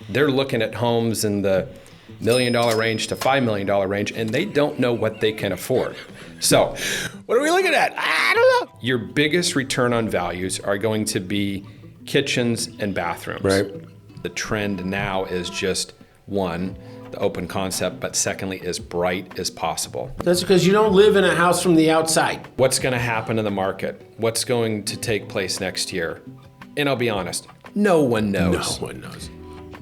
They're looking at homes in the $1 million range to $5 million range, and they don't know what they can afford. So, what are we looking at? I don't know. Your biggest return on values are going to be kitchens and bathrooms. Right. The trend now is just one, the open concept, but secondly, as bright as possible. That's because you don't live in a house from the outside. What's going to happen in the market? What's going to take place next year? And I'll be honest, no one knows. No one knows.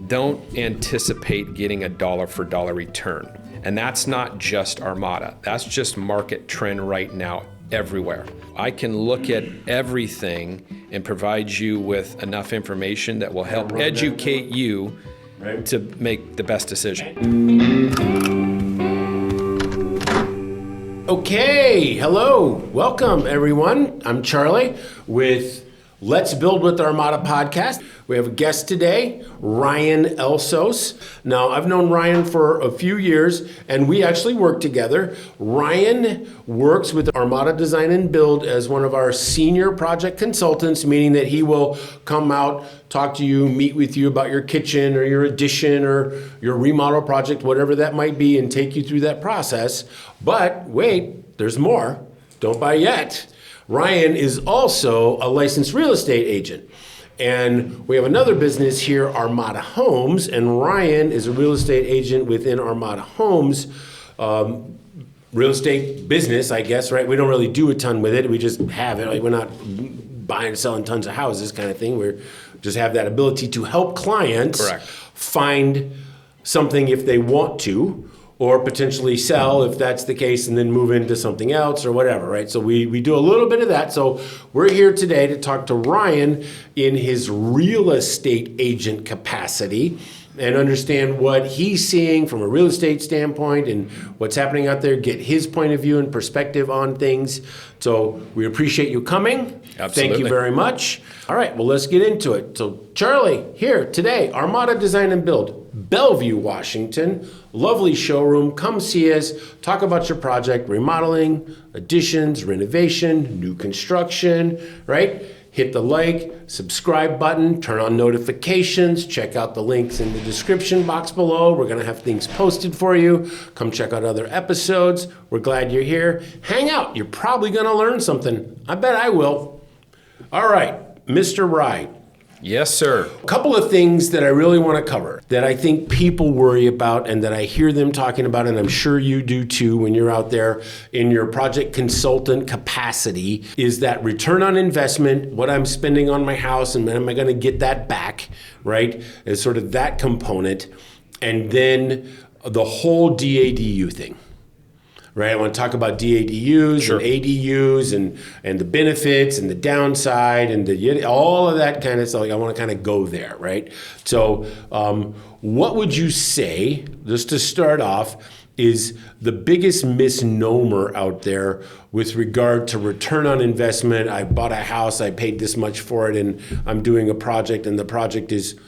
Don't anticipate getting a dollar for dollar return. And that's not just Armada. That's just market trend right now everywhere. I can look at everything and provide you with enough information that will help educate you to make the best decision. Okay, hello, welcome everyone. I'm Charlie with Let's Build with Armada podcast. We have a guest today, Ryan Elsos. Now, I've known Ryan for a few years, and we actually work together. Ryan works with Armada Design and Build as one of our senior project consultants, meaning that he will come out, talk to you, meet with you about your kitchen or your addition or your remodel project, whatever that might be, and take you through that process. But wait, there's more. Don't buy yet. Ryan is also a licensed real estate agent. And we have another business here, Armada Homes, and Ryan is a real estate agent within Armada Homes, real estate business, I guess, right? We don't really do a ton with it. We just have it. Like, we're not buying and selling tons of houses kind of thing. We just have that ability to help clients find something if they want to, or potentially sell if that's the case, and then move into something else or whatever, right? So we do a little bit of that. So we're here today to talk to Ryan in his real estate agent capacity and understand what he's seeing from a real estate standpoint and what's happening out there, get his point of view and perspective on things. So we appreciate you coming. Absolutely. Thank you very much. All right, well, let's get into it. So Charlie, here today, Armada Design and Build, Bellevue, Washington. Lovely showroom. Come see us. Talk about your project, remodeling, additions, renovation, new construction, right? Hit the like, subscribe button, turn on notifications, check out the links in the description box below. We're going to have things posted for you. Come check out other episodes. We're glad you're here. Hang out. You're probably going to learn something. I bet I will. All right, Mr. Wright. Yes, sir. A couple of things that I really want to cover that I think people worry about and that I hear them talking about, and I'm sure you do too when you're out there in your project consultant capacity, is that return on investment, what I'm spending on my house, and am I going to get that back, right? Is sort of that component. And then the whole DADU thing. Right, I want to talk about DADUs and ADUs and the benefits and the downside and all of that kind of stuff. Like, I want to kind of go there, right? So what would you say, just to start off, is the biggest misnomer out there with regard to return on investment? I bought a house, I paid this much for it, and I'm doing a project, and the project is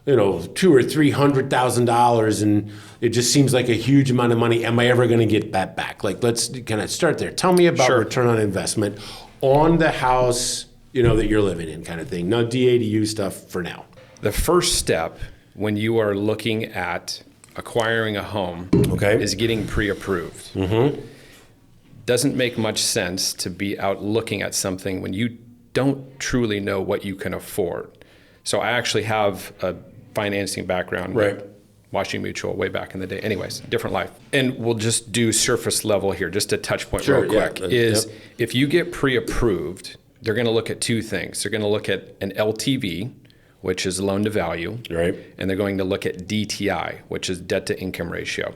$200,000 or $300,000, and it just seems like a huge amount of money. Am I ever going to get that back? Like, let's kind of start there. Tell me about return on investment on the house, that you're living in, kind of thing. No DADU stuff for now. The first step when you are looking at acquiring a home is getting pre-approved. Mm-hmm. Doesn't make much sense to be out looking at something when you don't truly know what you can afford. So I actually have a financing background, right? Washington Mutual way back in the day. Anyways, different life. And we'll just do surface level here, just a touch point real quick, if you get pre-approved, they're going to look at two things. They're going to look at an LTV, which is loan to value, right? And they're going to look at DTI, which is debt to income ratio.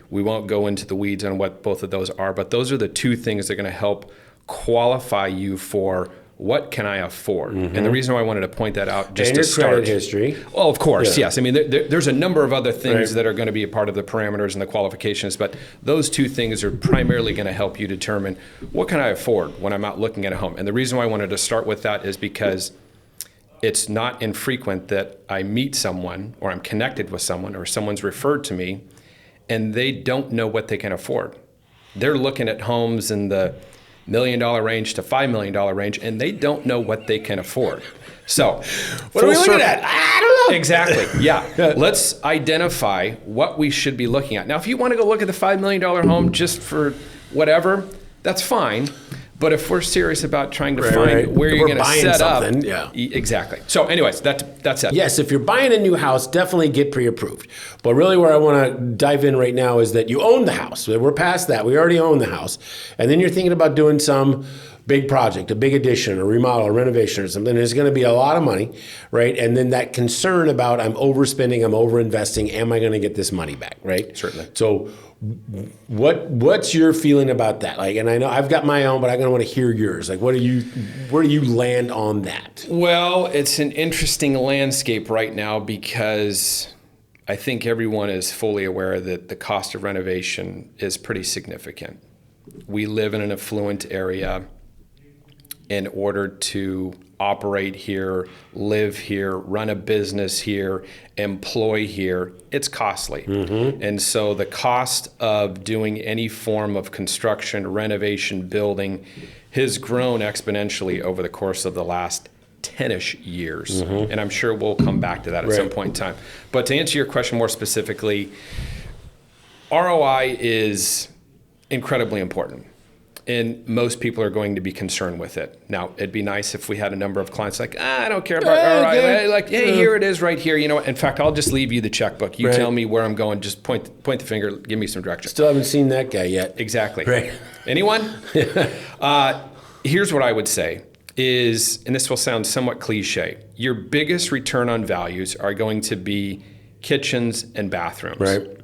We won't go into the weeds on what both of those are, but those are the two things that are going to help qualify you for what can I afford? Mm-hmm. And the reason why I wanted to point that out just to start. Credit history. Well, of course, yes. I mean, there's a number of other things that are going to be a part of the parameters and the qualifications, but those two things are primarily going to help you determine what can I afford when I'm out looking at a home. And the reason why I wanted to start with that is because it's not infrequent that I meet someone or I'm connected with someone or someone's referred to me, and they don't know what they can afford. They're looking at homes in the $1 million range to $5 million range, and they don't know what they can afford. So, what are we looking at? I don't know. Exactly. Yeah. Let's identify what we should be looking at. Now, if you want to go look at the $5 million home just for whatever, that's fine. But if we're serious about trying to find where you're going to set up, exactly. So, anyways, that's it. Yes, if you're buying a new house, definitely get pre-approved. But really, where I want to dive in right now is that you own the house. We're past that. We already own the house, and then you're thinking about doing some big project, a big addition, a remodel, a renovation, or something. There's going to be a lot of money, right? And then that concern about I'm overspending, I'm overinvesting. Am I going to get this money back, right? Certainly. So, what's your feeling about that? Like, and I know I've got my own, but I'm going to want to hear yours. Like, where do you land on that? Well, it's an interesting landscape right now because I think everyone is fully aware that the cost of renovation is pretty significant. We live in an affluent area. In order to operate here, live here, run a business here, employ here, it's costly. And so the cost of doing any form of construction, renovation, building has grown exponentially over the course of the last 10-ish years. And I'm sure we'll come back to that at some point in time. But to answer your question more specifically, ROI is incredibly important. And most people are going to be concerned with it. Now, it'd be nice if we had a number of clients like, I don't care about ROI. Like, hey, here it is right here. You know what? In fact, I'll just leave you the checkbook. You tell me where I'm going. Just point the finger. Give me some direction. Still haven't seen that guy yet. Exactly. Right. Anyone? Here's what I would say is, and this will sound somewhat cliche, your biggest return on values are going to be kitchens and bathrooms. Right.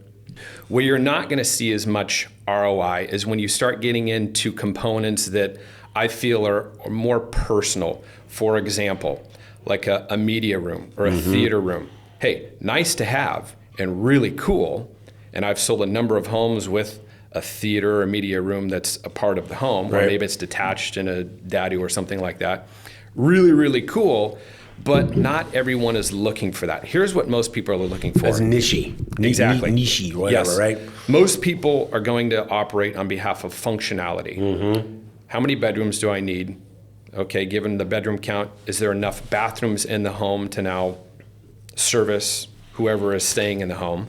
Where you're not going to see as much ROI is when you start getting into components that I feel are more personal. For example, like a media room or a theater room. Hey, nice to have and really cool. And I've sold a number of homes with a theater or media room that's a part of the home, or maybe it's detached in a dadu or something like that. Really, really cool. But not everyone is looking for that. Here's what most people are looking for. As niche-y. Exactly. Niche-y, whatever, right? Most people are going to operate on behalf of functionality. How many bedrooms do I need? Okay, given the bedroom count, is there enough bathrooms in the home to now service whoever is staying in the home?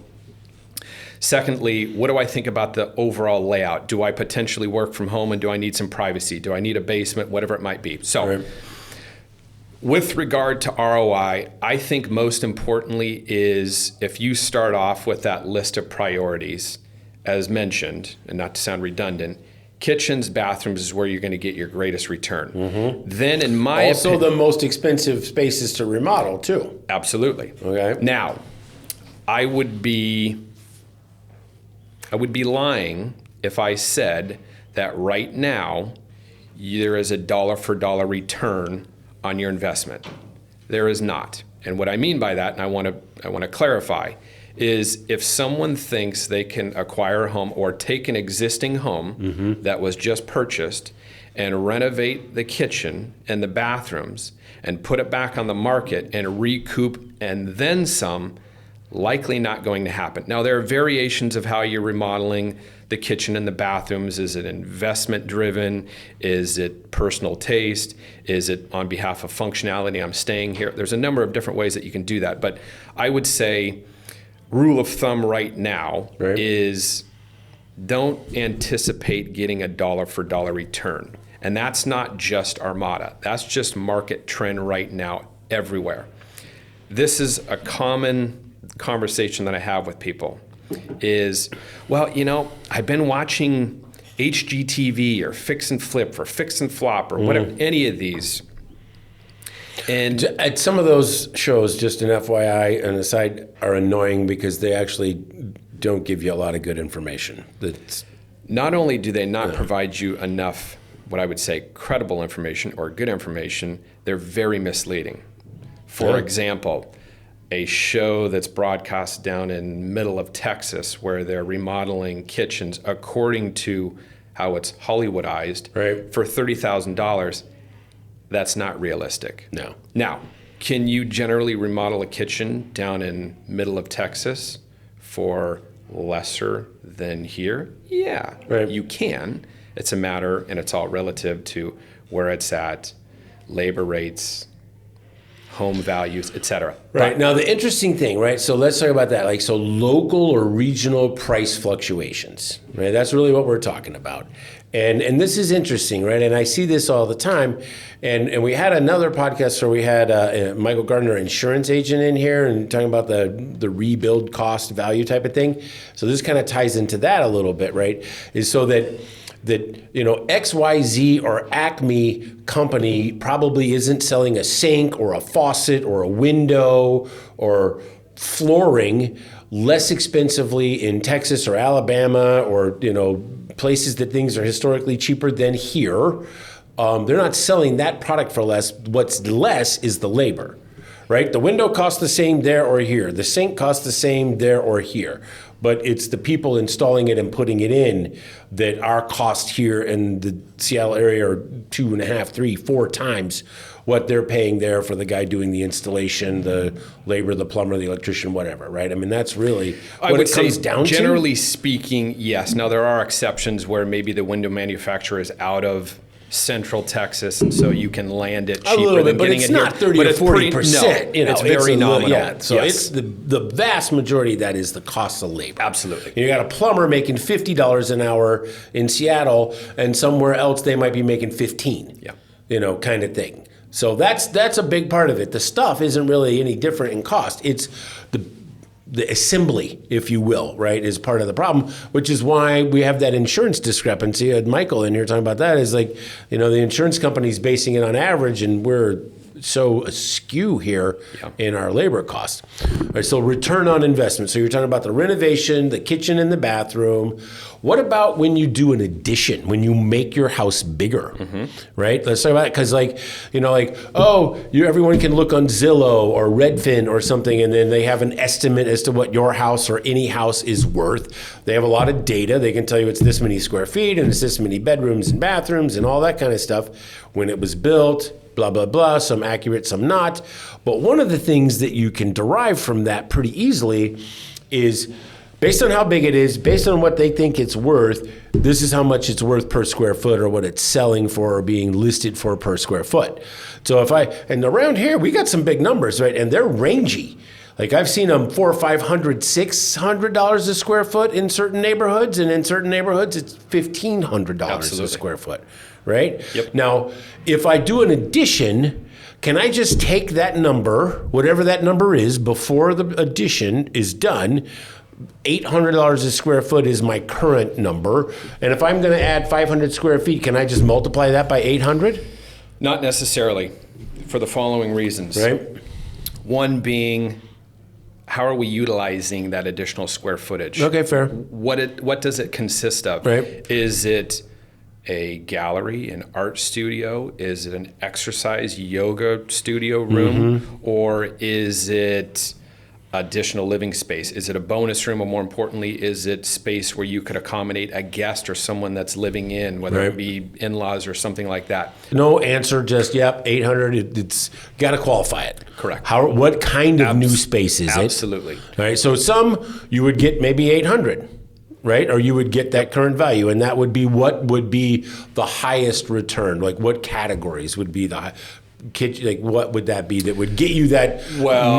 Secondly, what do I think about the overall layout? Do I potentially work from home and do I need some privacy? Do I need a basement? Whatever it might be. So. With regard to ROI, I think most importantly is if you start off with that list of priorities, as mentioned, and not to sound redundant, kitchens, bathrooms is where you're going to get your greatest return. Then in my opinion, the most expensive spaces to remodel too. Absolutely. Okay. Now, I would be lying if I said that right now there is a dollar for dollar return on your investment. There is not. And what I mean by that, and I want to clarify, is if someone thinks they can acquire a home or take an existing home that was just purchased and renovate the kitchen and the bathrooms and put it back on the market and recoup and then some, likely not going to happen. Now, there are variations of how you're remodeling the kitchen and the bathrooms. Is it investment driven? Is it personal taste? Is it on behalf of functionality? I'm staying here. There's a number of different ways that you can do that. But I would say rule of thumb right now is don't anticipate getting a dollar for dollar return. And that's not just Armada. That's just market trend right now everywhere. This is a common conversation that I have with people is, well, you know, I've been watching HGTV or Fix and Flip or Fix and Flop or whatever, any of these. And at some of those shows, just an FYI, and aside, are annoying because they actually don't give you a lot of good information. That's not only do they not provide you enough, what I would say, credible information or good information, they're very misleading. For example, a show that's broadcast down in middle of Texas where they're remodeling kitchens according to how it's Hollywoodized for $30,000, that's not realistic. No. Now, can you generally remodel a kitchen down in middle of Texas for lesser than here? Yeah, you can. It's a matter, and it's all relative to where it's at, labor rates, home values, et cetera. Right. Now, the interesting thing, right? So let's talk about that. Like, so local or regional price fluctuations, right? That's really what we're talking about. And this is interesting, right? And I see this all the time. And we had another podcast where we had Michael Gardner, insurance agent, in here and talking about the rebuild cost value type of thing. So this kind of ties into that a little bit, right? Is so that XYZ or Acme company probably isn't selling a sink or a faucet or a window or flooring less expensively in Texas or Alabama or, places that things are historically cheaper than here. They're not selling that product for less. What's less is the labor, right? The window costs the same there or here. The sink costs the same there or here. But it's the people installing it and putting it in that our cost here in the Seattle area are 2.5, 3, 4 times what they're paying there for the guy doing the installation, the labor, the plumber, the electrician, whatever, right? I mean, that's really what it comes down to. Generally speaking, yes. Now, there are exceptions where maybe the window manufacturer is out of Central Texas, and so you can land it cheaper a little bit, than but getting it's it not here. 30 or 40%. No, it's very nominal. Yeah, so yes. it's the vast majority of that is the cost of labor. Absolutely. You got a plumber making $50 an hour in Seattle, and somewhere else they might be making 15. Yeah. Kind of thing. So that's a big part of it. The stuff isn't really any different in cost. It's the assembly, if you will, right, is part of the problem, which is why we have that insurance discrepancy. Michael in here talking about that is like, the insurance company's basing it on average, and we're so askew here in our labor costs. All right, so return on investment. So you're talking about the renovation, the kitchen and the bathroom. What about when you do an addition, when you make your house bigger, right? Let's talk about it because everyone can look on Zillow or Redfin or something, and then they have an estimate as to what your house or any house is worth. They have a lot of data. They can tell you it's this many square feet and it's this many bedrooms and bathrooms and all that kind of stuff. When it was built, blah, blah, blah, some accurate, some not. But one of the things that you can derive from that pretty easily is based on how big it is, based on what they think it's worth, this is how much it's worth per square foot or what it's selling for or being listed for per square foot. So and around here, we got some big numbers, right? And they're rangy. Like I've seen them $400, $500, $600 a square foot in certain neighborhoods, and in certain neighborhoods, it's $1,500 a square foot, right? Yep. Now, if I do an addition, can I just take that number, whatever that number is, before the addition is done? $800 a square foot is my current number. And if I'm going to add 500 square feet, can I just multiply that by 800? Not necessarily, for the following reasons. Right. One being, how are we utilizing that additional square footage? Okay, fair. What does it consist of? Right. Is it a gallery, an art studio? Is it an exercise yoga studio room? Or is it additional living space? Is it a bonus room, or more importantly, is it space where you could accommodate a guest or someone that's living in, whether it be in-laws or something like that? No answer, just 800. It's got to qualify it. Correct. What kind of new space is it? Absolutely. All right. So some you would get maybe 800, right? Or you would get that current value, and that would be what would be the highest return. Like what categories would be the kitchen, like what would that be that would get you that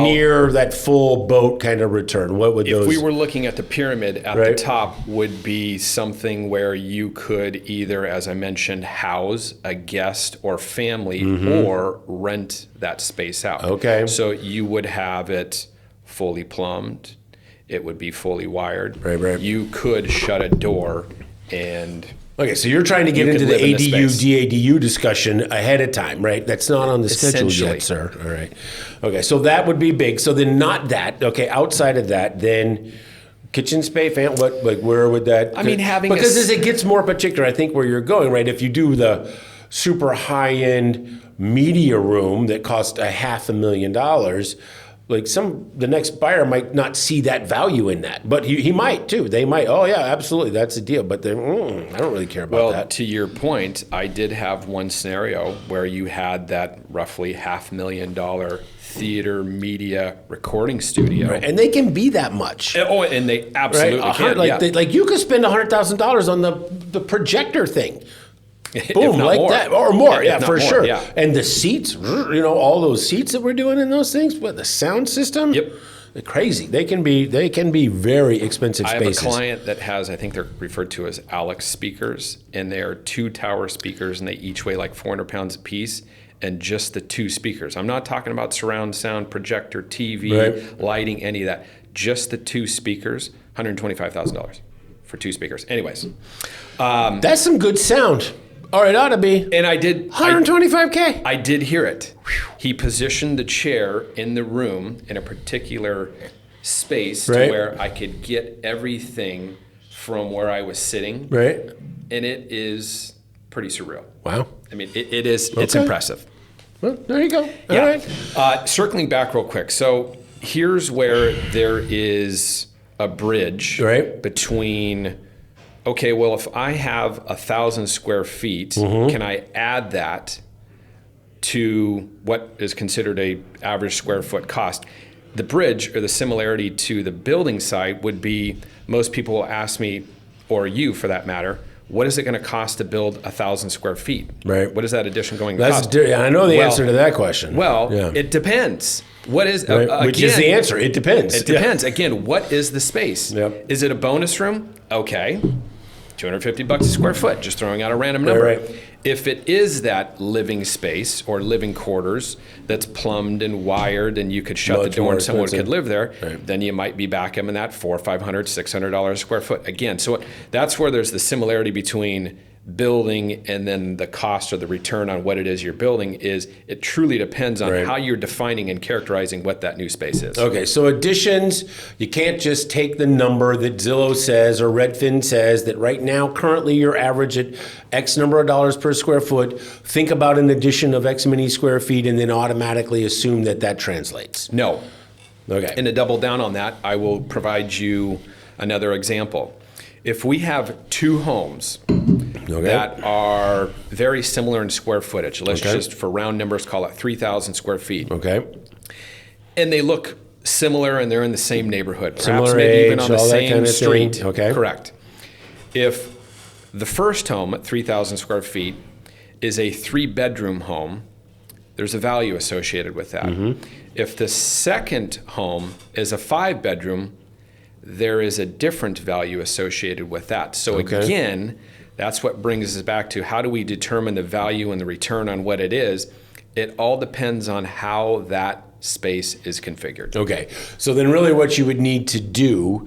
near that full boat kind of return? What would those? If we were looking at the pyramid, at the top would be something where you could either, as I mentioned, house a guest or family or rent that space out. Okay. So you would have it fully plumbed. It would be fully wired. Right. You could shut a door and... Okay, so you're trying to get into the ADU, DADU discussion ahead of time, right? That's not on the schedule yet, sir. All right. Okay, so that would be big. So then not that. Okay, outside of that, then kitchen space, where would that... I mean, because as it gets more particular, I think where you're going, right? If you do the super high-end media room that costs $500,000, the next buyer might not see that value in that, but he might too. They might, oh yeah, absolutely, that's a deal. But I don't really care about that. Well, to your point, I did have one scenario where you had that roughly $500,000 theater media recording studio, right. And they can be that much. Oh, and they absolutely can. You could spend $100,000 on the the projector thing. If Boom, not like more. that, or more, If not for more, sure. yeah. And the seats, all those seats that we're doing in those things, what the sound system? Yep. They're crazy. They can be very expensive I spaces. have a client that has, I think they're referred to as Alex speakers, and they are 2 tower speakers, and they each weigh like 400 pounds a piece. And just the 2 speakers. I'm not talking about surround sound, projector, TV, Right. lighting, any of that. Just the 2 speakers, $125,000 for 2 speakers. Anyways, That's some good sound. Or it ought to be. and I did 125K. I did hear it. He positioned the chair in the room in a particular space Right. to where I could get everything from where I was sitting. Right. And it is pretty surreal. Wow. I mean, it's Okay. impressive. Well, there you go. All Yeah. right. Circling back real quick. So here's where there is a bridge Right. between, okay, well, if I have 1,000 square feet, can I add that to what is considered a average square foot cost? The bridge, or the similarity to the building side, would be, most people will ask me, or you for that matter, what is it going to cost to build 1,000 square feet? Right. What is that addition going to That's cost? I know the Well- answer to that question. Well, Yeah. it depends. What is Right. Which is again, the answer? It depends. It depends. Again, what is the space? Yep. Is it a bonus room? Okay, $250 a square foot. Just throwing out a random number. Right. If it is that living space or living quarters that's plumbed and wired, and you could shut Much the door more and someone expensive. could live there, Right. then you might be back in that $400, $500, $600 a square foot. Again, so that's where there's the similarity between building and then the cost or the return on what it is you're building. Is it truly depends on Right. how you're defining and characterizing what that new space is. Okay, so additions, you can't just take the number that Zillow says or Redfin says that right now, currently you're average at X number of dollars per square foot. Think about an addition of X many square feet and then automatically assume that that translates. No. Okay. And to double down on that, I will provide you another example. If we have 2 homes that are very similar in square footage, let's Okay. just, for round numbers, call it 3,000 square feet, Okay. and they look similar and they're in the same neighborhood, perhaps Similar maybe even age, on the all that same kind of thing. street. Okay. Correct. If the first home at 3,000 square feet is a 3-bedroom home, there's a value associated with that. Mm-hmm. If the second home is a 5-bedroom, there is a different value associated with that. So Okay. again, that's what brings us back to, how do we determine the value and the return on what it is? It all depends on how that space is configured. Okay, so then really what you would need to do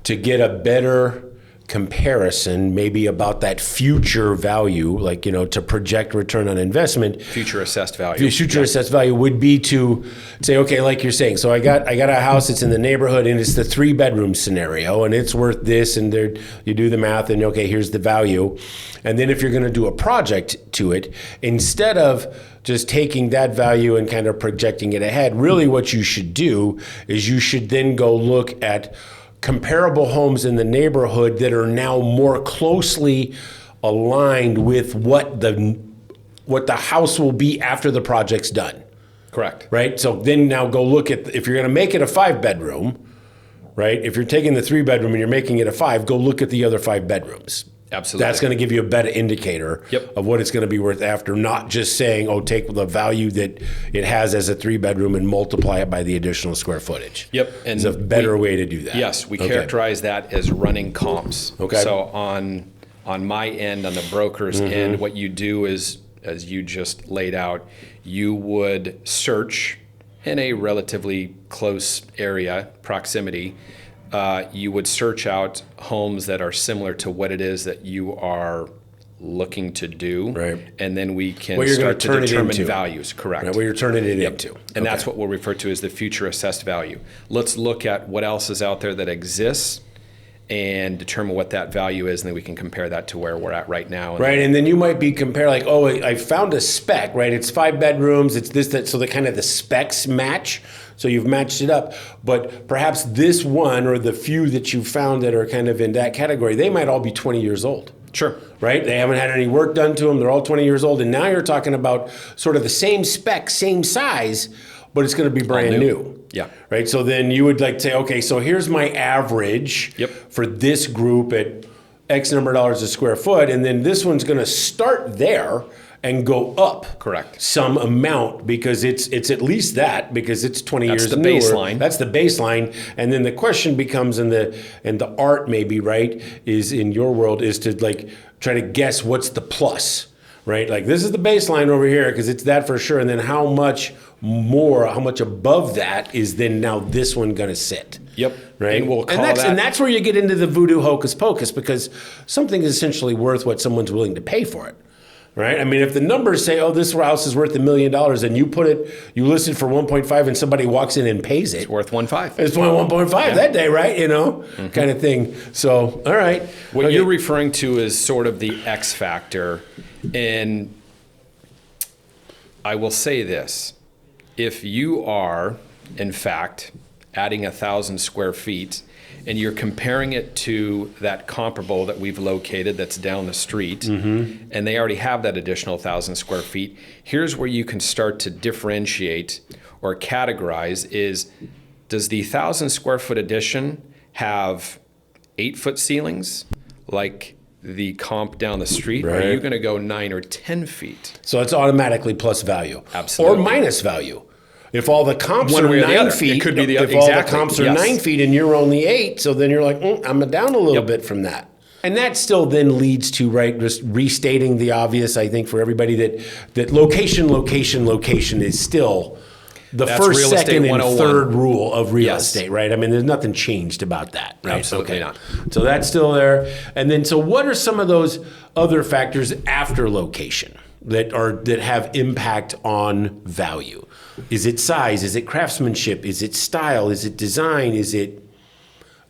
to get a better comparison, maybe about that future value, like, to project return on investment, Future assessed value. future assessed value would be to say, okay, like you're saying, so I got a house that's in the neighborhood and it's the 3-bedroom scenario and it's worth this, and there you do the math and okay, here's the value. And then if you're going to do a project to it, instead of just taking that value and kind of projecting it ahead, really what you should do is you should then go look at comparable homes in the neighborhood that are now more closely aligned with what the house will be after the project's done. Correct. Right? So then now go look at, if you're going to make it a 5-bedroom, right? If you're taking the 3-bedroom and you're making it a 5, go look at the other 5 bedrooms. Absolutely. That's going to give you a better indicator Yep. of what it's going to be worth after, not just saying, oh, take the value that it has as a 3-bedroom and multiply it by the additional square footage. Yep. And It's a better way to do that. Yes, we Okay. characterize that as running comps. Okay. So on my end, on the broker's Mm-hmm. end, what you do is, as you just laid out, you would search in a relatively close area, proximity. You would search out homes that are similar to what it is that you are looking to do. Right. And then we can What you're gonna start to turn it determine into. values. Correct. Right, what you're turning it into. And that's what we'll refer to as the future assessed value. Let's look at what else is out there that exists and determine what that value is, and then we can compare that to where we're at right now. Right, and then you might be comparing, like, oh, I found a spec, right? It's 5 bedrooms, it's this, that, so the kind of the specs match. So you've matched it up. But perhaps this one or the few that you found that are kind of in that category, they might all be 20 years old. Sure. Right? They haven't had any work done to them. They're all 20 years old. And now you're talking about sort of the same spec, same size, but it's going to be brand new. Yeah. Right? So then you would like say, okay, so here's my average Yep. for this group at X number of dollars a square foot, and then this one's going to start there and go up. Correct. Some amount because it's at least that because it's 20 years the newer. baseline. That's the baseline, and then the question becomes, and the art maybe right is in your world is to like try to guess what's the plus, right? Like this is the baseline over here because it's that for sure, and then how much above that is then now this one going to sit. Yep. Right. And we'll call and that's where you get into the voodoo hocus pocus because something is essentially worth what someone's willing to pay for it. Right. I mean, if the numbers say, "Oh, this house is worth $1 million," and you list it for 1.5, and somebody walks in and pays it, it's worth 1.5. It's 1.5 that day, right? Kind of thing. So, all right. What you're referring to is sort of the X factor, and I will say this: if you are, in fact, adding 1,000 square feet, and you're comparing it to that comparable that we've located that's down the street, and they already have that additional 1,000 square feet, here's where you can start to differentiate or categorize is, does the 1,000 square foot addition have 8-foot ceilings like the comp down the street, right. Or are you going to go 9 or 10 feet? So it's automatically plus value. Absolutely. Or minus value. If all the comps One are way or the 9 other. feet, It could be the if exactly. all the comps are Yes. 9 feet and you're only 8, so then you're like, I'm down a little bit from that. And that still then leads to, right, just restating the obvious, I think, for everybody that location is still the That's first, real estate second, and 101. third rule of real Yes. estate, right? I mean, there's nothing changed about that, right? Absolutely not. So that's still there. And then, so what are some of those other factors after location that have impact on value? Is it size? Is it craftsmanship? Is it style? Is it design? Is it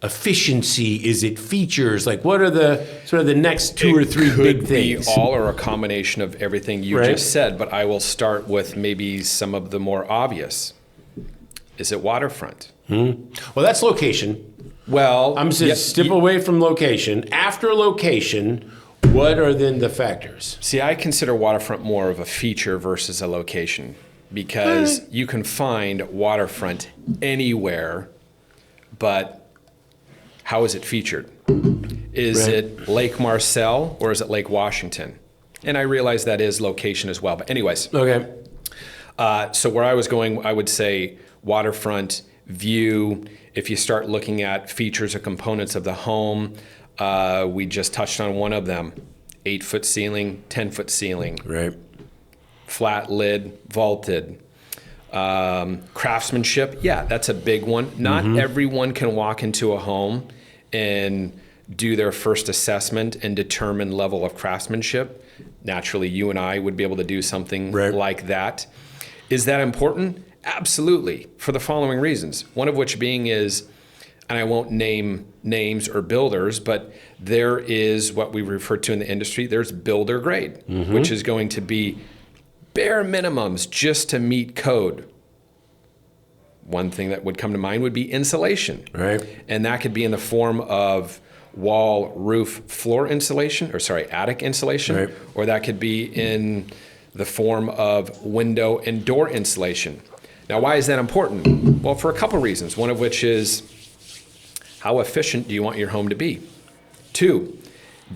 efficiency? Is it features? Like, what are the sort of the next two or three big things? Could be all or a combination of everything you just said, but I will start with maybe some of the more obvious. Is it waterfront? Well, that's location. Well, I'm just step away from location. After location, what are then the factors? See, I consider waterfront more of a feature versus a location because you can find waterfront anywhere, but how is it featured? Is it Lake Marcel or is it Lake Washington? And I realize that is location as well. But anyways, Okay. so where I was going, I would say waterfront view. If you start looking at features or components of the home, we just touched on one of them, 8-foot ceiling, 10-foot ceiling. Right. Flat lid, vaulted. Craftsmanship, yeah, that's a big one. Not everyone can walk into a home and do their first assessment and determine level of craftsmanship. Naturally, you and I would be able to do something like that. Is that important? Absolutely, for the following reasons. One of which being is, and I won't name names or builders, but there is what we refer to in the industry, there's builder grade, which is going to be bare minimums just to meet code. One thing that would come to mind would be insulation. Right. And that could be in the form of wall, roof, floor insulation, attic insulation, or that could be in the form of window and door insulation. Now, why is that important? Well, for a couple reasons. One of which is, how efficient do you want your home to be? 2,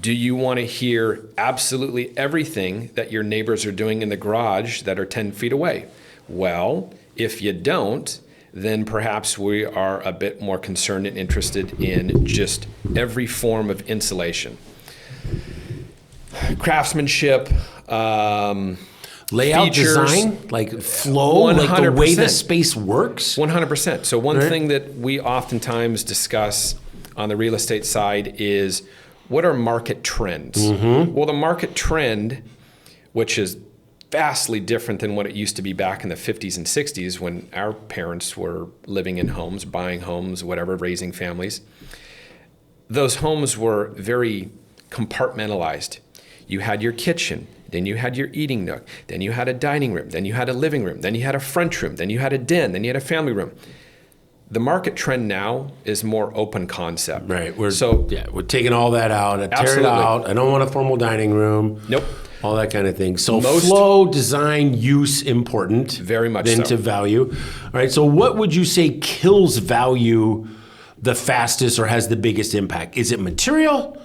do you want to hear absolutely everything that your neighbors are doing in the garage that are 10 feet away? Well, if you don't, then perhaps we are a bit more concerned and interested in just every form of insulation. Craftsmanship, layout, features, design, like flow, 100%. like the way the space works. 100%. So one thing that we oftentimes discuss on the real estate side is, what are market trends? Well, the market trend, which is vastly different than what it used to be back in the 50s and 60s when our parents were living in homes, buying homes, whatever, raising families. Those homes were very compartmentalized. You had your kitchen, then you had your eating nook, then you had a dining room, then you had a living room, then you had a front room, then you had a den, then you had a family room. The market trend now is more open concept. Right. We're taking all that out. I tear it out. I don't want a formal dining room. Nope. All that kind of thing. So flow, design, use, important. Very much then to value. All right. So what would you say kills value the fastest or has the biggest impact? Is it material?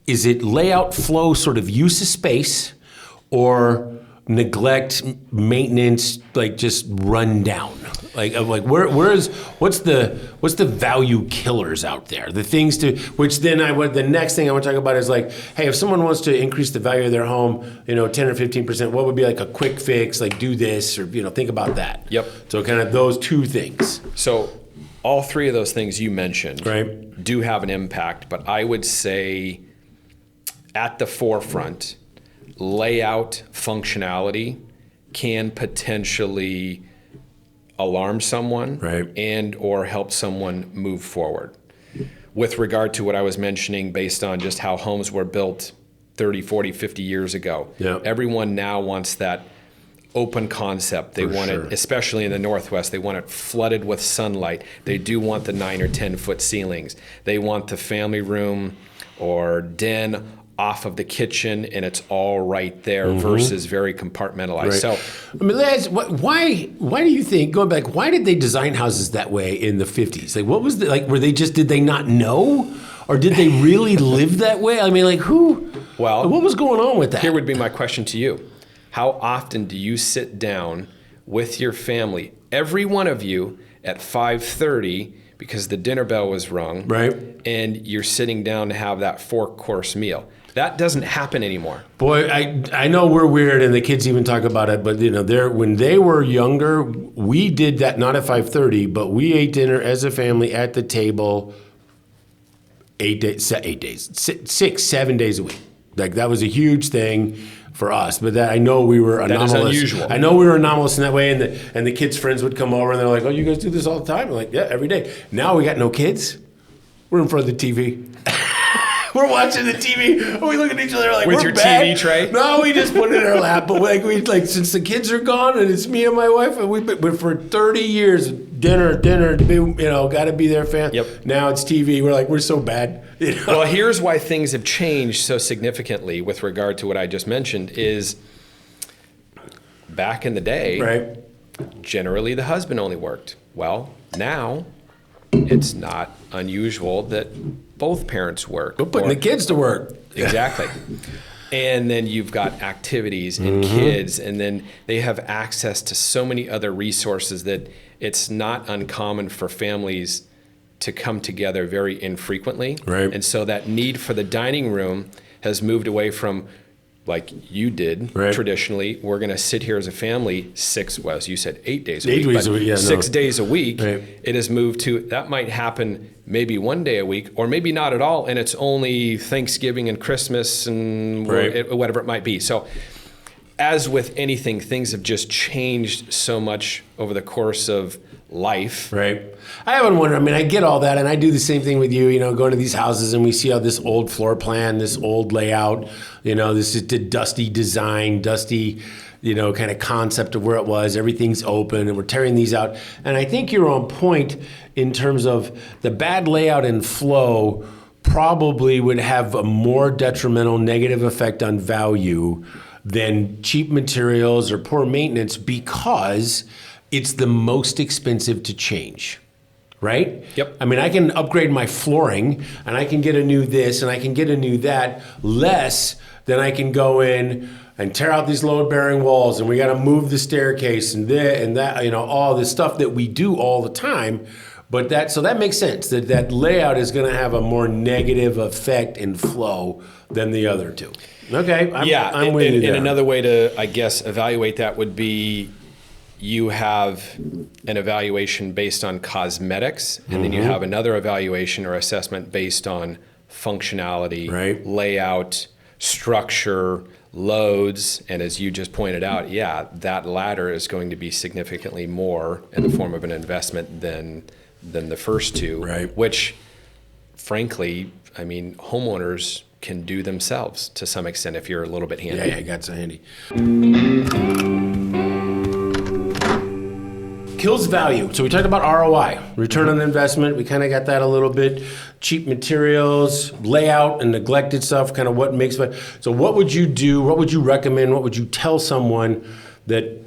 is it layout, flow, sort of use of space, or neglect, maintenance, like just run down? What's the value killers out there? The things which then the next thing I want to talk about is like, hey, if someone wants to increase the value of their home, 10 or 15%, what would be like a quick fix? Like do this, or think about that. Yep. So kind of those two things. So all three of those things you mentioned Right. do have an impact, but I would say at the forefront, layout functionality can potentially alarm someone, right, and or help someone move forward. With regard to what I was mentioning based on just how homes were built 30, 40, 50 years ago, yeah, everyone now wants that open concept. They want it, especially in the Northwest, they want it flooded with sunlight. They do want the 9 or 10 foot ceilings. They want the family room or den off of the kitchen, and it's all right there, versus very compartmentalized. Right. So, I mean, why do you think, going back, why did they design houses that way in the 50s? Like, what was did they not know? Or did they really live that way? I mean, like, what was going on with that? Here would be my question to you. How often do you sit down with your family, every one of you, at 5:30, because the dinner bell was rung, right, and you're sitting down to have that 4-course meal? That doesn't happen anymore. Boy, I know we're weird, and the kids even talk about it, but when they were younger, we did that, not at 5:30, but we ate dinner as a family at the table 6, 7 days a week. Like, that was a huge thing for us, but I know we were anomalous. That is unusual. I know we were anomalous in that way, and the kids' friends would come over, and they're like, "Oh, you guys do this all the time?" I'm like, "Yeah, every day." Now we got no kids. We're in front of the TV. We're watching the TV. We look at each other like, with we're your bad. TV tray. No, we just put it in our lap. But since the kids are gone and it's me and my wife, and we've been for 30 years, dinner, got to be there, fam. Yep. Now it's TV. We're so bad. Well, here's why things have changed so significantly with regard to what I just mentioned is back in the day, right, generally the husband only worked. Well, now it's not unusual that both parents work. We're putting the kids to work. Exactly. And then you've got activities and kids, and then they have access to so many other resources that it's not uncommon for families to come together very infrequently. Right. And so that need for the dining room has moved away from, like you did, right, traditionally, we're going to sit here as a family 6, well, as you said, 8 days a week. 8 days a week, yeah, 6 days a week. Right. It has moved to, that might happen maybe 1 day a week, or maybe not at all, and it's only Thanksgiving and Christmas and right, whatever it might be. So as with anything, things have just changed so much over the course of life. Right. I haven't wondered. I mean, I get all that, and I do the same thing with you. Going to these houses, and we see how this old floor plan, this old layout, this is the dusty design, dusty, kind of concept of where it was. Everything's open, and we're tearing these out. And I think you're on point in terms of the bad layout and flow probably would have a more detrimental negative effect on value than cheap materials or poor maintenance, because it's the most expensive to change, right? Yep. I mean, I can upgrade my flooring, and I can get a new this, and I can get a new that, less than I can go in and tear out these load-bearing walls, and we got to move the staircase and that, all this stuff that we do all the time. But so that makes sense, that layout is going to have a more negative effect in flow than the other two. Okay, I'm with you there. And another way to, I guess, evaluate that would be, you have an evaluation based on cosmetics, and then you have another evaluation or assessment based on functionality, right, layout, structure, loads, and as you just pointed out, that latter is going to be significantly more in the form of an investment than the first two, right, which, frankly, I mean, homeowners can do themselves to some extent if you're a little bit handy. Yeah, got some handy. Kills value. So we talked about ROI, return on investment. We kind of got that a little bit. Cheap materials, layout, and neglected stuff, kind of what makes it. So what would you do? What would you recommend? What would you tell someone that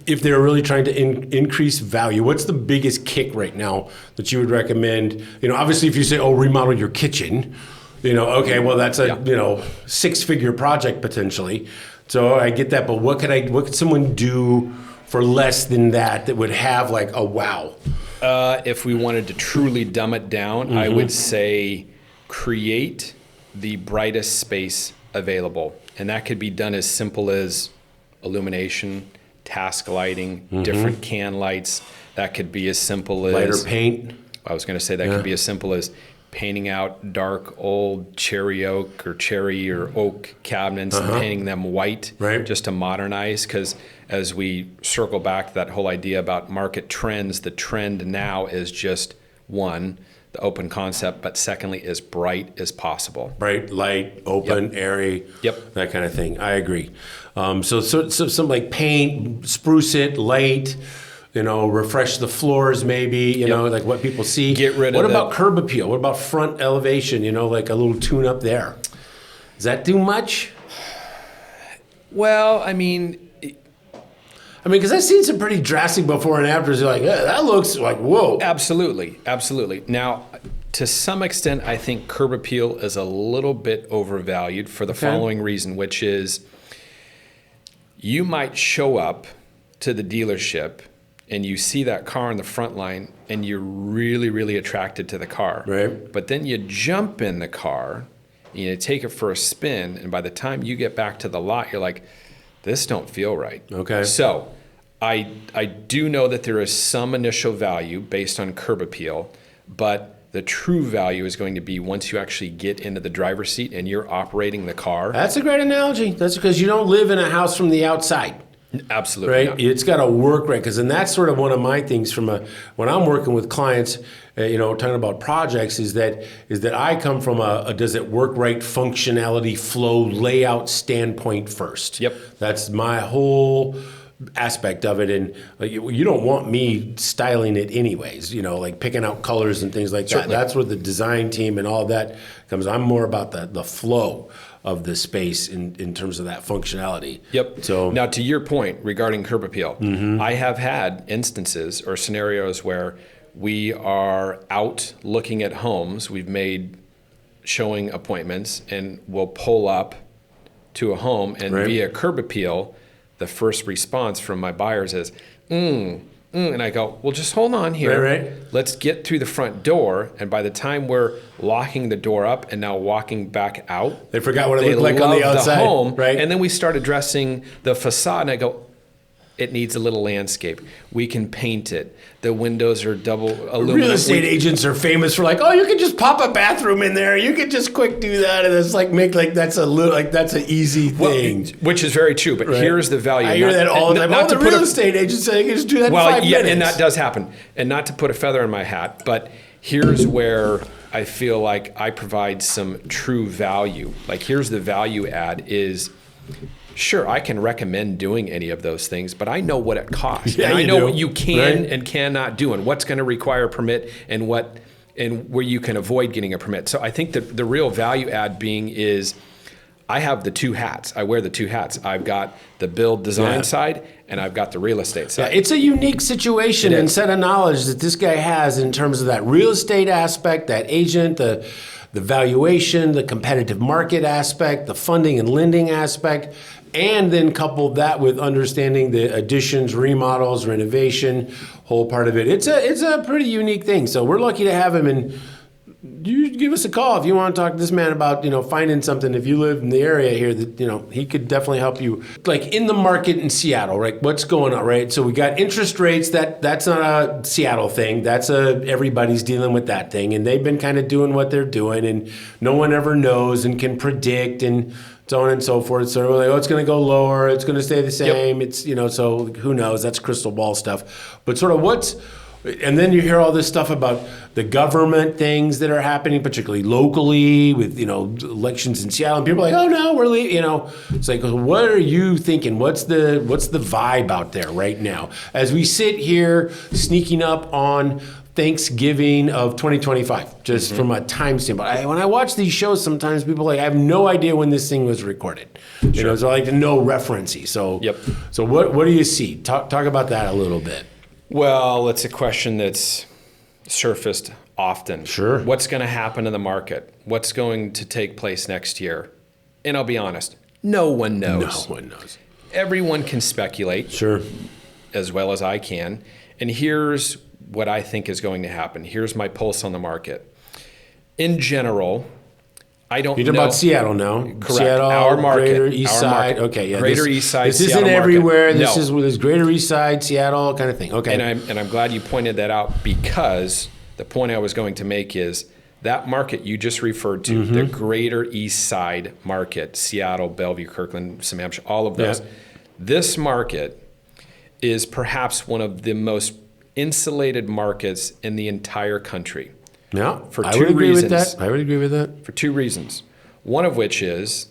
if they're really trying to increase value, what's the biggest kick right now that you would recommend? Obviously if you say, remodel your kitchen, Okay, well, that's a, Yeah. six-figure project potentially. So I get that, but what could someone do for less than that would have like a wow? If we wanted to truly dumb it down, I would say create the brightest space available. And that could be done as simple as illumination, task lighting, different can lights. That could be as simple as... Lighter paint? I was going to say that could be as simple as painting out dark old cherry oak or cherry or oak cabinets and painting them white just to modernize. Because as we circle back to that whole idea about market trends, the trend now is just one, the open concept, but secondly, as bright as possible. Bright, light, open, airy, that kind of thing. I agree. So some like paint, spruce it, light, refresh the floors maybe, like what people see. Get rid of What about curb appeal? What about front elevation, like a little tune up there? Does that do much? Well, because I've seen some pretty drastic before and afters. You're like, yeah, that looks like, whoa. Absolutely. Now, to some extent, I think curb appeal is a little bit overvalued for the following reason, which is you might show up to the dealership and you see that car in the front line and you're really, really attracted to the car. Right. But then you jump in the car, you take it for a spin, and by the time you get back to the lot, you're like, this don't feel right. Okay. So I do know that there is some initial value based on curb appeal, but the true value is going to be once you actually get into the driver's seat and you're operating the car. That's a great analogy. That's because you don't live in a house from the outside. Absolutely. Right? Not. It's got to work right. And that's sort of one of my things when I'm working with clients, talking about projects is that I come from a does it work right functionality, flow, layout standpoint first. Yep. That's my whole aspect of it. And you don't want me styling it anyways, like picking out colors and things like Certainly. that. That's where the design team and all that comes. I'm more about the flow of the space in terms of that functionality. Yep. So now to your point regarding curb appeal, I have had instances or scenarios where we are out looking at homes. We've made showing appointments and we'll pull up to a home and via curb appeal, the first response from my buyers is, and I go, well, just hold on here. Right. Let's get through the front door. And by the time we're locking the door up and now walking back out, they forgot what it looked like on the outside. The home, right? And then we start addressing the facade, and I go, it needs a little landscape. We can paint it. The windows are double aluminum. Real estate agents are famous for like, oh, you can just pop a bathroom in there. You can just quick do that, and it's like that's an easy thing. Which is very true. But here's the value. I hear that all the time. All the real estate agents say you can just do that in 5 minutes. And that does happen. And not to put a feather in my hat, but here's where I feel like I provide some true value. Like here's the value add is. Sure, I can recommend doing any of those things, but I know what it costs. Yeah, and I know do. what you can and cannot do, and what's going to require a permit, and where you can avoid getting a permit. So I think that the real value add being is I have the two hats. I wear the two hats. I've got the build design side, and I've got the real estate side. Yeah, it's a unique situation and set of knowledge that this guy has in terms of that real estate aspect, that agent, the valuation, the competitive market aspect, the funding and lending aspect, and then couple that with understanding the additions, remodels, renovation, whole part of it. It's a pretty unique thing. So we're lucky to have him, and you give us a call if you want to talk to this man about, finding something. If you live in the area here that, he could definitely help you. Like in the market in Seattle, right? What's going on, right? So we got interest rates. That's not a Seattle thing. That's everybody's dealing with that thing. And they've been kind of doing what they're doing, and no one ever knows and can predict and so on and so forth. So we're like, it's going to go lower. It's going to stay the same. Yep. It's, so who knows? That's crystal ball stuff. But sort of and then you hear all this stuff about the government things that are happening, particularly locally with, elections in Seattle. And people are like, oh no, we're leaving, It's like, what are you thinking? What's the vibe out there right now? As we sit here sneaking up on Thanksgiving of 2025, just from a time standpoint. When I watch these shows, sometimes people I have no idea when this thing was recorded. So I like to know referencing. So, So what do you see? Talk about that a little bit. Well, it's a question that's surfaced often. Sure. What's going to happen in the market? What's going to take place next year? And I'll be honest, no one knows. No one knows. Everyone can speculate. Sure. As well as I can. And here's what I think is going to happen. Here's my pulse on the market. In general, I don't know. You're talking about Seattle now. Correct. Seattle, Our market. Greater Eastside. Market. Okay, yeah. Greater Eastside, This Seattle isn't market. everywhere. No. This is where there's Greater Eastside, Seattle kind of thing. Okay. And I'm glad you pointed that out, because the point I was going to make is that market you just referred to, the Greater Eastside market, Seattle, Bellevue, Kirkland, New Hampshire, all of those. Yeah. This market is perhaps one of the most insulated markets in the entire country. Yeah, For I two would agree with reasons. that. I would agree with that. For two reasons. One of which is,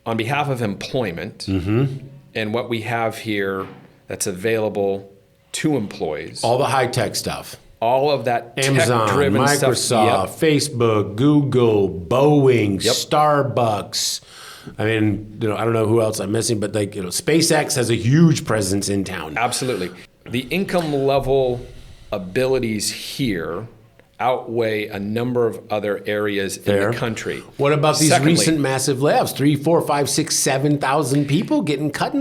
on behalf of employment, and what we have here that's available to employees, All the high-tech stuff. all of that Amazon, tech-driven Microsoft, stuff. Facebook, Google, Boeing, Yep. Starbucks. I mean, I don't know who else I'm missing, but SpaceX has a huge presence in town. Absolutely. The income level abilities here outweigh a number of other areas in the country. What about these Secondly, recent massive layoffs? 3, 4, 5, 6, 7,000 people getting cut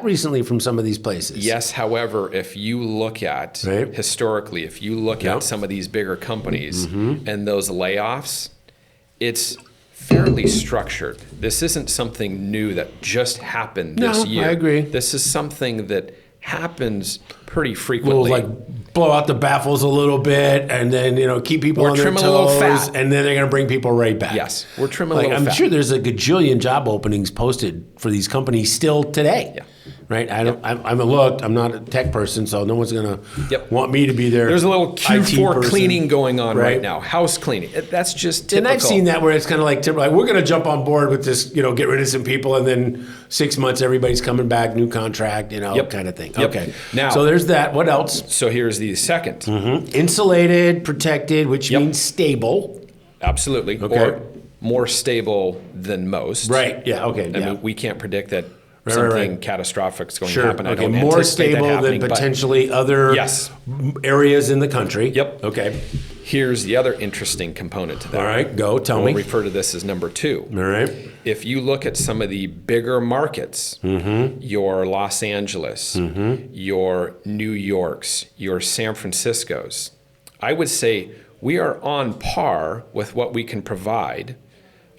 recently from some of these places. Yes, however, if you look at, historically, if you look Yep. at some of these bigger companies and those layoffs, it's fairly structured. This isn't something new that just happened this year. I agree. This is something that happens pretty We'll frequently. blow out the baffles a little bit, and then keep people on their trim a little toes, fat. and then they're going to bring people right back. Yes, we're trimming a little I'm fat. sure there's a gajillion job openings posted for these companies still today. Yeah. Right. I haven't looked. I'm not a tech person, so no one's going to Yep. want me to be there. There's a little Q4 person. cleaning going on right Right. now. House cleaning. That's just typical. And I've seen that where it's kind of like we're going to jump on board with this, get rid of some people, and then 6 months everybody's coming back, new contract, Yep. kind of thing. Yep. Okay. Now- so there's that. What else? So here's the second. Insulated, protected, which Yep. means stable. Absolutely. Okay. Or more stable than most. Right. Yeah. Okay. I yeah. mean, we can't predict that Right, something right. catastrophic is going Sure. to happen. I Okay. don't More anticipate that stable than happening, but potentially other Yes. areas in the country. Yep. Okay. here's the other interesting component to that. All right. Go. Tell We'll me. refer to this as number 2. All right. If you look at some of the bigger markets, your Los Angeles, your New Yorks, your San Franciscos, I would say we are on par with what we can provide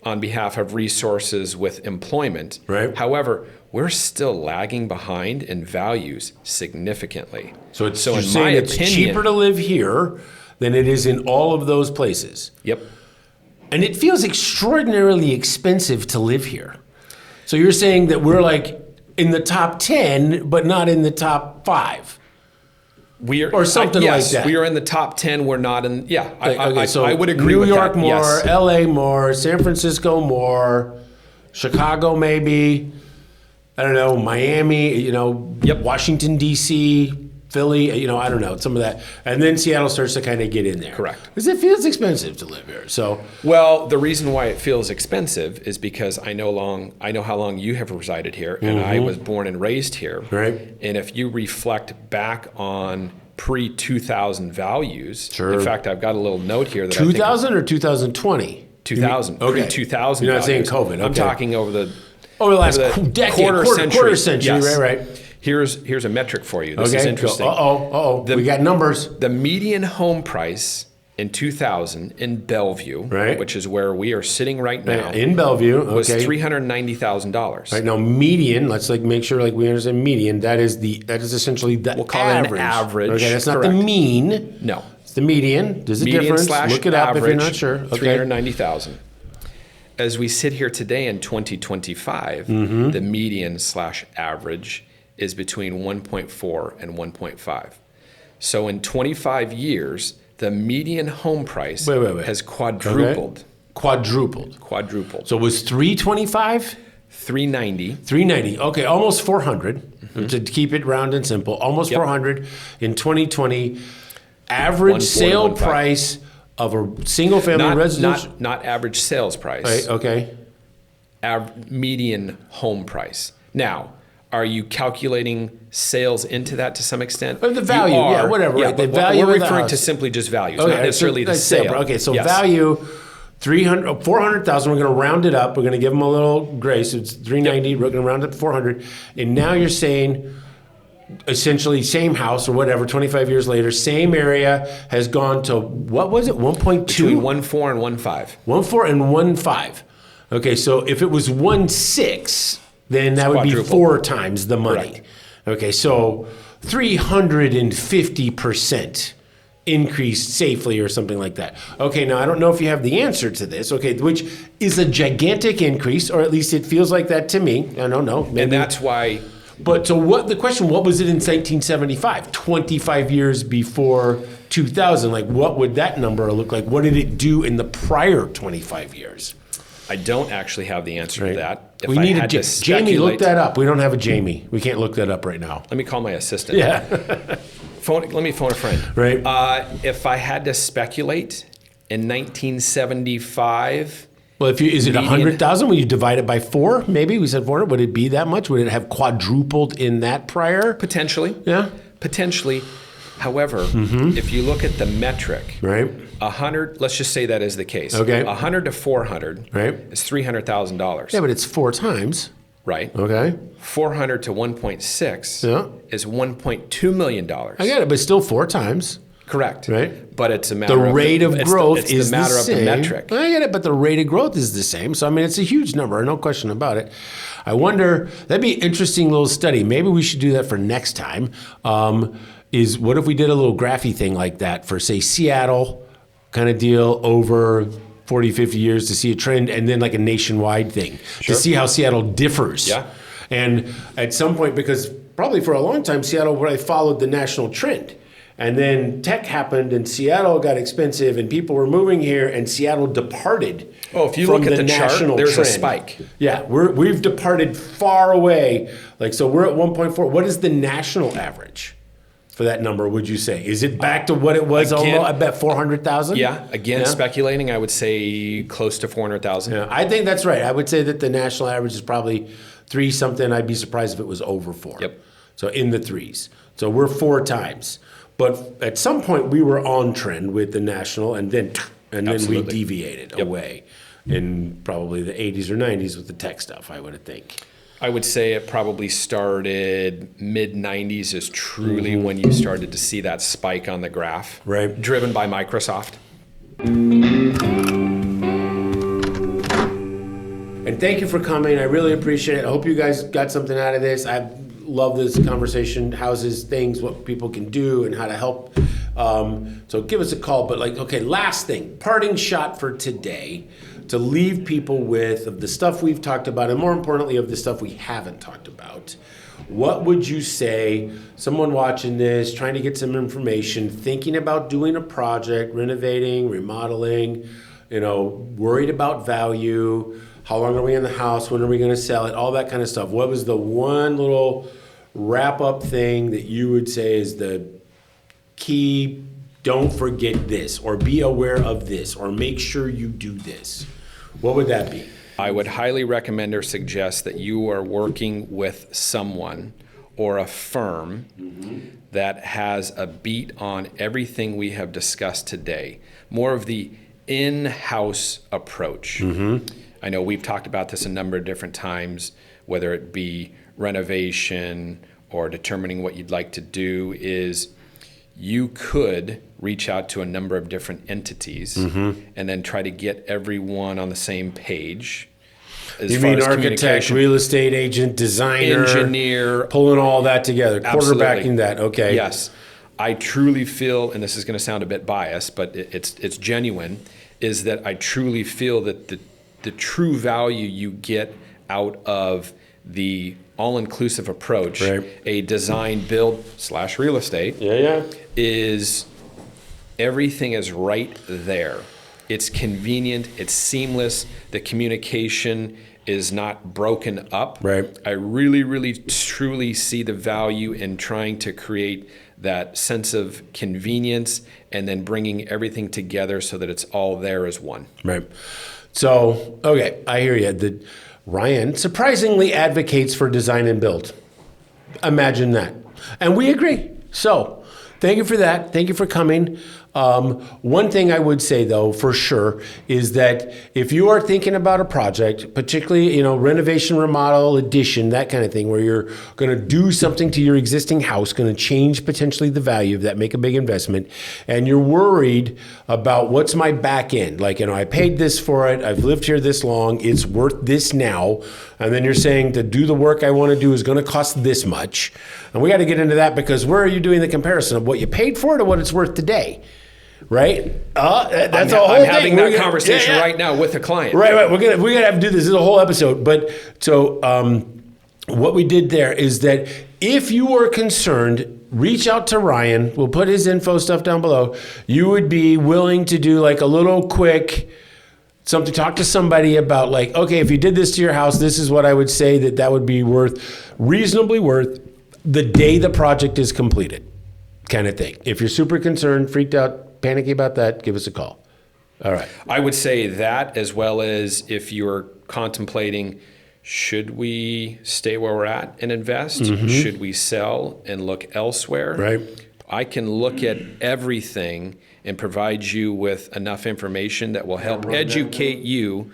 on behalf of resources with employment. Right. However, we're still lagging behind in values significantly. So it's in you're my saying it's opinion, cheaper to live here than it is in all of those places. Yep. And it feels extraordinarily expensive to live here. So you're saying that we're like in the top 10, but not in the top 5. We are, Or something yes, like that. We are in the top 10. We're not in. Yeah, Okay, so I would agree New with York that. more, Yes. LA more, San Francisco more, Chicago maybe. I don't know, Miami, Yep. Washington D.C., Philly, I don't know, some of that. And then Seattle starts to kind of get in there. Correct. Because it feels expensive to live here. So, Well, the reason why it feels expensive is because I know how long you have resided here, and I was born and raised here. Right. And if you reflect back on pre-2000 values, Sure. in fact, I've got a little note here that 2000 or 2020? 2000, Okay. pre-2000. You're not saying values. COVID, I'm okay. talking over the Last over the decade, quarter century, Yes. right. Here's a metric for you. This is Okay. interesting. We got numbers. The median home price in 2000 in Bellevue, Right. which is where we are sitting right now, In Bellevue, was okay. $390,000. Right now, median. Let's make sure we understand median. That is essentially the We'll call it an average. average, Okay, that's not correct. the mean. No. It's the median. There's a Median difference. slash Look it up average, if you're not sure. Okay. 390,000. As we sit here today in 2025, Mm-hmm. the median slash average is between 1.4 and 1.5. So in 25 years, the median home price Wait. has quadrupled. Okay. Quadrupled. Quadrupled. So it was 325, 390. 390. Okay, almost 400. To keep it round and simple, almost Yep. 400 in 2020. Average 140, sale 150. price of a single-family residential. Not average sales price. Right, okay. Median home price. Now, Are you calculating sales into that to some extent? Or the value, yeah, whatever. Yeah, right? The but value we're of the referring house. to simply just value, Okay, not necessarily the sale. Okay, so Yes. value, 400,000. We're going to round it up. We're going to give them a little grace. It's 390. We're going to round it to 400. And now you're saying, essentially, same house or whatever. 25 years later, same area has gone to what was it? 1.2. Between 1.4 and 1.5. 1.4 and 1.5. Okay, so if it was 1.6, then that would be quadruple. 4 times the money. Correct. Okay, so 350% increased safely or something like that. Okay, now I don't know if you have the answer to this, okay, which is a gigantic increase, or at least it feels like that to me. I don't know. Maybe. And that's why... But so what the question, what was it in 1975, 25 years before 2000? Like what would that number look like? What did it do in the prior 25 years? I don't actually have the answer to that. If We I need had to Jamie, look speculate- that up. We don't have a Jamie. We can't look that up right now. Let me call my assistant. Yeah. Let me phone a friend. Right. If I had to speculate, in 1975, Well, is it Median. 100,000? Would you divide it by 4? Maybe we said 400. Would it be that much? Would it have quadrupled in that prior? potentially. Yeah. Potentially. However, if you look at the metric, Right. 100, let's just say that is the case. Okay. 100 to 400 Right. is $300,000. Yeah, but it's 4 times. Right. Okay. 400 to 1.6 Yeah. is $1.2 million. I get it, but still 4 times. Correct. Right. But it's a matter The of rate of growth it's is the matter the of same. the metric. I get it, but the rate of growth is the same. So, I mean, it's a huge number, no question about it. I wonder, that'd be an interesting little study. Maybe we should do that for next time. Is what if we did a little graphy thing like that for, say, Seattle kind of deal over 40, 50 years to see a trend, and then like a nationwide thing to see how Seattle differs. Yeah. And at some point, because probably for a long time, Seattle really followed the national trend. And then tech happened and Seattle got expensive and people were moving here and Seattle departed. Oh, if you from look at the chart, national there's a trend. spike. Yeah, we've departed far away. Like, so we're at 1.4. What is the national average for that number, would you say? Is it back to what it was Again- almost, I bet 400,000? Yeah. Again, speculating, I would say close to 400,000. Yeah, I think that's right. I would say that the national average is probably 3 something. I'd be surprised if it was over 4. Yep. So in the 3s. So we're 4 times. But at some point we were on trend with the national, and then we Absolutely. deviated Yep. away in probably the 80s or 90s with the tech stuff, I would think. I would say it probably started mid-90s is truly when you started to see that spike on the graph. Right. Driven by Microsoft. And thank you for coming. I really appreciate it. I hope you guys got something out of this. I love this conversation, houses, things, what people can do and how to help. So give us a call. But last thing, parting shot for today to leave people with of the stuff we've talked about, and more importantly, of the stuff we haven't talked about. What would you say, someone watching this, trying to get some information, thinking about doing a project, renovating, remodeling, worried about value, how long are we in the house, when are we going to sell it, all that kind of stuff. What was the one little wrap-up thing that you would say is the key, don't forget this, or be aware of this, or make sure you do this? What would that be? I would highly recommend or suggest that you are working with someone or a firm that has a beat on everything we have discussed today. More of the in-house approach. I know we've talked about this a number of different times, whether it be renovation or determining what you'd like to do, is you could reach out to a number of different entities and then try to get everyone on the same page. As You far mean as architect, communication. real estate agent, designer, Engineer. pulling all that together, Absolutely. quarterbacking that, okay. Yes. I truly feel, and this is going to sound a bit biased, but it's genuine, is that I truly feel that the true value you get out of the all-inclusive approach, Right. a design, build / real estate, Yeah. is everything is right there. It's convenient, it's seamless, the communication is not broken up. Right. I really, really, truly see the value in trying to create that sense of convenience and then bringing everything together so that it's all there as one. Right. So, okay, I hear you. Ryan surprisingly advocates for design and build. Imagine that. And we agree. So thank you for that. Thank you for coming. One thing I would say, though, for sure, is that if you are thinking about a project, particularly, renovation, remodel, addition, that kind of thing, where you're going to do something to your existing house, going to change potentially the value of that, make a big investment, and you're worried about what's my back end. Like, I paid this for it. I've lived here this long. It's worth this now. And then you're saying to do the work I want to do is going to cost this much. And we got to get into that, because where are you doing the comparison of what you paid for to what it's worth today? Right? That's a whole thing. I'm having that conversation right now with a client. Right. We're gonna have to do this. This is a whole episode. But so what we did there is that if you are concerned, reach out to Ryan. We'll put his info stuff down below. You would be willing to do like a little quick something, talk to somebody about like, okay, if you did this to your house, this is what I would say that would be reasonably worth the day the project is completed, kind of thing. If you're super concerned, freaked out, panicky about that, give us a call. All right. I would say that, as well as if you're contemplating, should we stay where we're at and invest? Mm-hmm. Should we sell and look elsewhere? Right. I can look at everything and provide you with enough information that will help educate you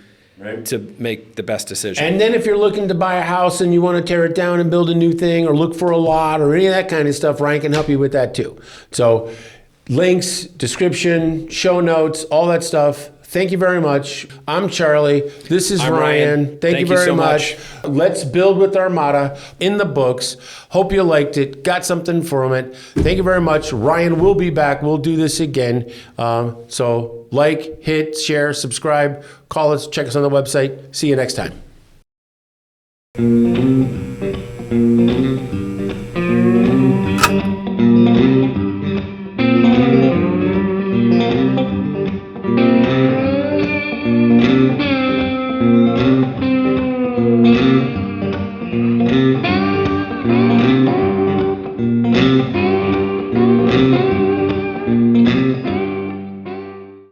to make the best decision. And then if you're looking to buy a house and you want to tear it down and build a new thing, or look for a lot or any of that kind of stuff, Ryan can help you with that too. So links, description, show notes, all that stuff. Thank you very much. I'm Charlie. This is Ryan. Thank you very so much. Let's Build with Armada in the books. Hope you liked it. Got something from it. Thank you very much. Ryan will be back. We'll do this again. So like, hit, share, subscribe, call us, check us on the website. See you next time.